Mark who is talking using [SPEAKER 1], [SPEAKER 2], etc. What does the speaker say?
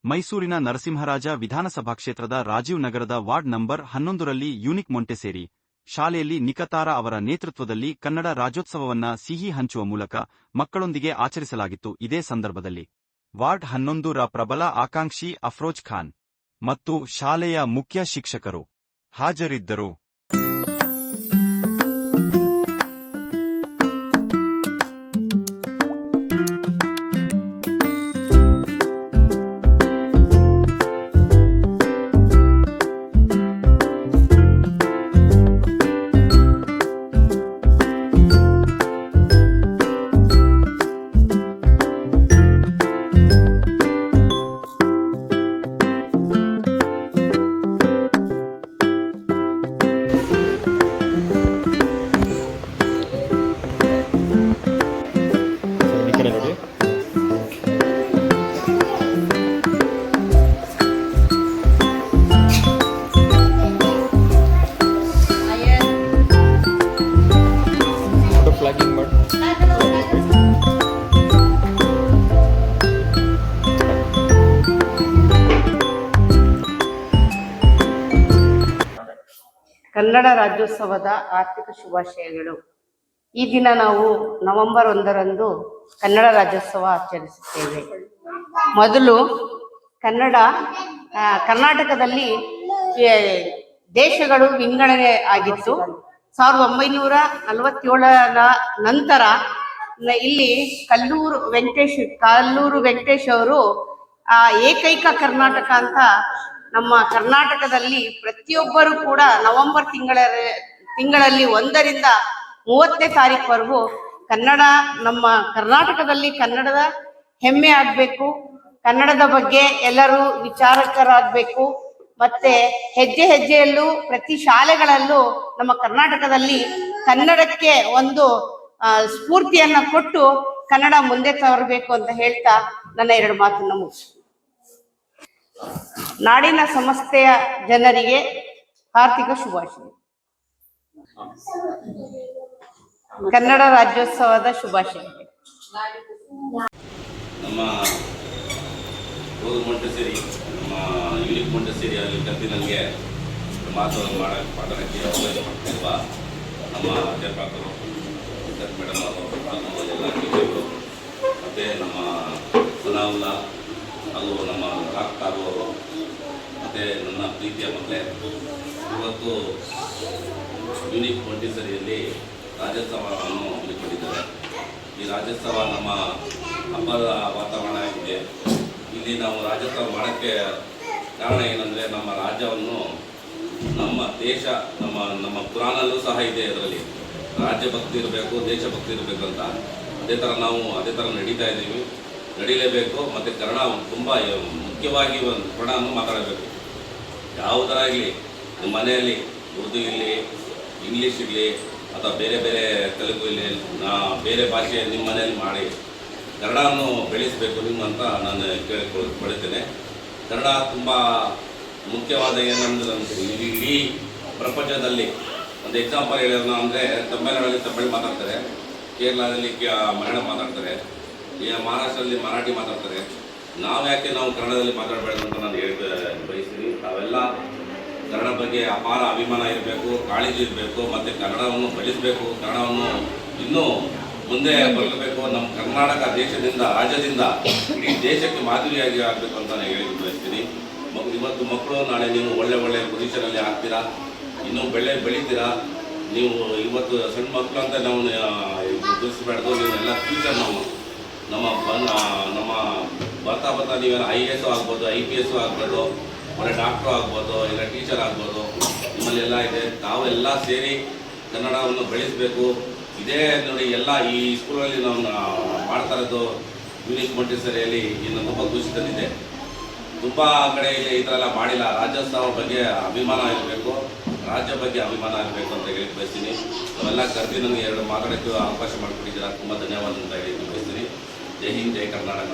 [SPEAKER 1] ಮೈಸೂರಿನ ನರಸಿಂಹರಾಜ ವಿಧಾನಸಭಾ ಕ್ಷೇತ್ರದ ರಾಜೀವ್ ನಗರದ ವಾರ್ಡ್ ನಂಬರ್ 11ರಲ್ಲಿ ಯೂನಿಕ್ ಮೊಂಟೆಸೇರಿ ಶಾಲೆಯಲ್ಲಿ ನಿಖತಾರ ಅವರ ನೇತೃತ್ವದಲ್ಲಿ ಕನ್ನಡ ರಾಜ್ಯೋತ್ಸವವನ್ನ ಸಿಹಿ ಹಂಚುವ ಮೂಲಕ ಮಕ್ಕಳೊಂದಿಗೆ ಆಚರಿಸಲಾಗಿತ್ತು. ಇದೇ ಸಂದರ್ಭದಲ್ಲಿ ವಾರ್ಡ್ 11ರ ಪ್ರಬಲ ಆಕಾಂಕ್ಷಿ ಅಫ್ರೋಜ್ ಖಾನ್ ಮತ್ತು ಶಾಲೆಯ ಮುಖ್ಯ ಶಿಕ್ಷಕರು ಹಾಜರಿದ್ದರು.
[SPEAKER 2] ಕನ್ನಡ ರಾಜ್ಯೋತ್ಸವದ ಆರ್ಥಿಕ ಶುಭಾಶಯಗಳು. ಈ ದಿನ ನಾವು ನವೆಂಬರ್ 1ರಂದು ಕನ್ನಡ ರಾಜ್ಯೋತ್ಸವ ಆಚರಿಸುತ್ತೇವೆ. ಮೊದಲು ಕರ್ನಾಟಕದಲ್ಲಿ ದೇಶಗಳು ವಿಂಗಡಣೆ ಆಗಿತ್ತು. 1947ರ ನಂತರ ಇಲ್ಲಿ ಕಲ್ಲೂರು ವೆಂಕಟೇಶ್ ಅವರು ಏಕೈಕ ಕರ್ನಾಟಕ ಅಂತ ನಮ್ಮ ಕರ್ನಾಟಕದಲ್ಲಿ ಪ್ರತಿಯೊಬ್ಬರು ಕೂಡ ನವೆಂಬರ್ ತಿಂಗಳಲ್ಲಿ 1ರಿಂದ 30ನೇ ತಾರೀಕುವರೆಗೂ ನಮ್ಮ ಕರ್ನಾಟಕದಲ್ಲಿ ಕನ್ನಡದ ಹೆಮ್ಮೆ ಆಗ್ಬೇಕು, ಕನ್ನಡದ ಬಗ್ಗೆ ಎಲ್ಲರೂ ವಿಚಾರಕರಾಗಬೇಕು. ಮತ್ತೆ ಹೆಜ್ಜೆ ಹೆಜ್ಜೆಯಲ್ಲೂ ಪ್ರತಿ ಶಾಲೆಗಳಲ್ಲೂ ನಮ್ಮ ಕರ್ನಾಟಕದಲ್ಲಿ ಕನ್ನಡಕ್ಕೆ ಒಂದು ಸ್ಫೂರ್ತಿಯನ್ನ ಕೊಟ್ಟು ಕನ್ನಡ ಮುಂದೆ ತರಬೇಕು ಅಂತ ಹೇಳ್ತಾ ನನ್ನ 2 ಮಾತನ್ನು ಮುಗಿಸ್ತೀನಿ. ನಾಡಿನ ಸಮಸ್ತೆಯ ಜನರಿಗೆ ಆರ್ಥಿಕ ಶುಭಾಶಯ. ಕನ್ನಡ ರಾಜ್ಯೋತ್ಸವದ ಶುಭಾಶಯಗಳು.
[SPEAKER 3] ನಮ್ಮ ಮೊಂಟೆಸೇರಿ ನಮ್ಮ ಯೂನಿಕ್ ಮೊಂಟೆಸೇರಿ ಅಲ್ಲಿ ಕಲ್ತಿ ನನಗೆ ಮಾತಾಡೋಕ್ಕೆ ಅವಕಾಶ ಮಾಡ್ತಿಲ್ವಾ ನಮ್ಮ ಅಧ್ಯಾಪಕರು ಮೇಡಮ್ ಅವರು ಎಲ್ಲ ಟೀಚರ್ಗಳು ಮತ್ತು ನಮ್ಮ ಸನಾವುಲ್ಲಾ ಹಾಗೂ ನಮ್ಮ ಡಾಕ್ಟರ್ ಅವರು ಮತ್ತು ನನ್ನ ಪ್ರೀತಿಯ ಮಕ್ಕಳೇ, ಇವತ್ತು ಯೂನಿಕ್ ಮೊಂಟೆಸೇರಿಯಲ್ಲಿ ರಾಜ್ಯೋತ್ಸವವನ್ನು ಹಮ್ಮಿಕೊಂಡಿದ್ದಾರೆ. ಈ ರಾಜ್ಯೋತ್ಸವ ನಮ್ಮ ಹಬ್ಬದ ವಾತಾವರಣ ಆಗಿದೆ. ಇಲ್ಲಿ ನಾವು ರಾಜ್ಯೋತ್ಸವ ಮಾಡೋಕ್ಕೆ ಕಾರಣ ಏನಂದರೆ, ನಮ್ಮ ರಾಜ್ಯವನ್ನು ನಮ್ಮ ದೇಶ ನಮ್ಮ ಪುರಾಣಲ್ಲೂ ಸಹ ಇದೆ. ಅದರಲ್ಲಿ ರಾಜ್ಯಭಕ್ತಿ ಇರಬೇಕು, ದೇಶಭಕ್ತಿ ಇರಬೇಕು ಅಂತ. ಅದೇ ಥರ ನಡೀತಾ ಇದ್ದೀವಿ, ನಡೀಲೇಬೇಕು. ಮತ್ತು ಕನ್ನಡ ತುಂಬ ಮುಖ್ಯವಾಗಿ ಒಂದು ಕನ್ನಡವನ್ನು ಮಾತಾಡಬೇಕು. ಯಾವುದರಾಗಲಿ ನಿಮ್ಮ ಮನೆಯಲ್ಲಿ ಉರ್ದು ಇರಲಿ, ಇಂಗ್ಲೀಷ್ ಇರಲಿ ಅಥವಾ ಬೇರೆ ಬೇರೆ ತೆಲುಗು ಇರಲಿ, ಬೇರೆ ಭಾಷೆ ನಿಮ್ಮ ಮನೆಯಲ್ಲಿ ಮಾಡಿ ಕನ್ನಡವನ್ನು ಬೆಳೆಸಬೇಕು ನಿಮ್ಮಂತ ನಾನು ಕೇಳಿಕೊಳ್ಳುತ್ತೇನೆ. ಕನ್ನಡ ತುಂಬ ಮುಖ್ಯವಾದ ಏನಂದ್ರೆ, ಇಡೀ ಪ್ರಪಂಚದಲ್ಲಿ ಒಂದು ಎಕ್ಸಾಂಪಲ್ ಹೇಳೋಣ ಅಂದರೆ, ತಮಿಳುನಾಡಲ್ಲಿ ತಮಿಳು ಮಾತಾಡ್ತಾರೆ, ಕೇರಳದಲ್ಲಿ ಮಲಯಾಳಂ ಮಾತಾಡ್ತಾರೆ, ಮಹಾರಾಷ್ಟ್ರದಲ್ಲಿ ಮರಾಠಿ ಮಾತಾಡ್ತಾರೆ. ನಾವು ಕನ್ನಡದಲ್ಲಿ ಮಾತಾಡಬೇಡ ಅಂತ ನಾನು ಬಯಸ್ತೀನಿ. ನಾವೆಲ್ಲ ಕನ್ನಡ ಬಗ್ಗೆ ಅಪಾರ ಅಭಿಮಾನ ಇರಬೇಕು, ಕಾಳಜಿ ಇರಬೇಕು, ಮತ್ತು ಕನ್ನಡವನ್ನು ಬೆಳೆಸಬೇಕು, ಕನ್ನಡವನ್ನು ಇನ್ನೂ ಮುಂದೆ ಬರಬೇಕು. ನಮ್ಮ ಕರ್ನಾಟಕ ರಾಜ್ಯದಿಂದ ಇಡೀ ದೇಶಕ್ಕೆ ಮಾದರಿಯಾಗಿ ಆಗಬೇಕು ಅಂತ ನಾನು ಹೇಳಿ ಬಯಸ್ತೀನಿ. ಇವತ್ತು ಮಕ್ಕಳು ನಾಳೆ ನೀವು ಒಳ್ಳೆ ಪೊಸಿಷನಲ್ಲಿ ಆಗ್ತೀರಾ, ಇನ್ನೂ ಬೆಳೀತೀರಾ. ನೀವು ಇವತ್ತು ಸಣ್ಣ ಮಕ್ಕಳು ಅಂತ ನಾವು ತಿಳಿಸ್ಬಾರ್ದು. ನೀವೆಲ್ಲ ಫ್ಯೂಚರ್ ನಮ್ಮ ಬರ್ತಾ ನೀವೆಲ್ಲ IAS ಆಗ್ಬೋದು, IPS ಆಗ್ಬೋದು, ಒಳ್ಳೆ ಡಾಕ್ಟ್ರು ಆಗ್ಬೋದು, ಇಲ್ಲ ಟೀಚರ್ ಆಗ್ಬೋದು. ನಿಮ್ಮಲ್ಲೆಲ್ಲ ಇದೆ. ತಾವೆಲ್ಲ ಸೇರಿ ಕನ್ನಡವನ್ನು ಬೆಳೆಸಬೇಕು. ಇದೇ ನೋಡಿ, ಎಲ್ಲ ಈ ಸ್ಕೂಲಲ್ಲಿ ನಾವು ಮಾಡ್ತಾ ಇರೋದು ಯೂನಿಕ್ ಮೊಂಟೆಸೇರಿಯಲ್ಲಿ ಇನ್ನು ತುಂಬ ಖುಷಿ ತಂದಿದೆ. ತುಂಬ ಕಡೆಯಲ್ಲಿ ಈ ಥರ ಎಲ್ಲ ಮಾಡಿಲ್ಲ. ರಾಜ್ಯೋತ್ಸವ ಬಗ್ಗೆ ಅಭಿಮಾನ ಇರಬೇಕು, ರಾಜ್ಯ ಬಗ್ಗೆ ಅಭಿಮಾನ ಇರಬೇಕು ಅಂತ ಹೇಳಿ ಬಯಸ್ತೀನಿ. ನಾವೆಲ್ಲ ಕರೆದು ನನಗೆ 2 ಮಾತಾಡೋಕ್ಕೆ ಅವಕಾಶ ಮಾಡಿಕೊಟ್ಟಿದ್ದೀರಾ. ತುಂಬ ಧನ್ಯವಾದ ಅಂತ ಹೇಳಿ ಬಯಸ್ತೀನಿ. ಜೈ ಹಿಂದ್, ಜೈ ಕರ್ನಾಟಕ.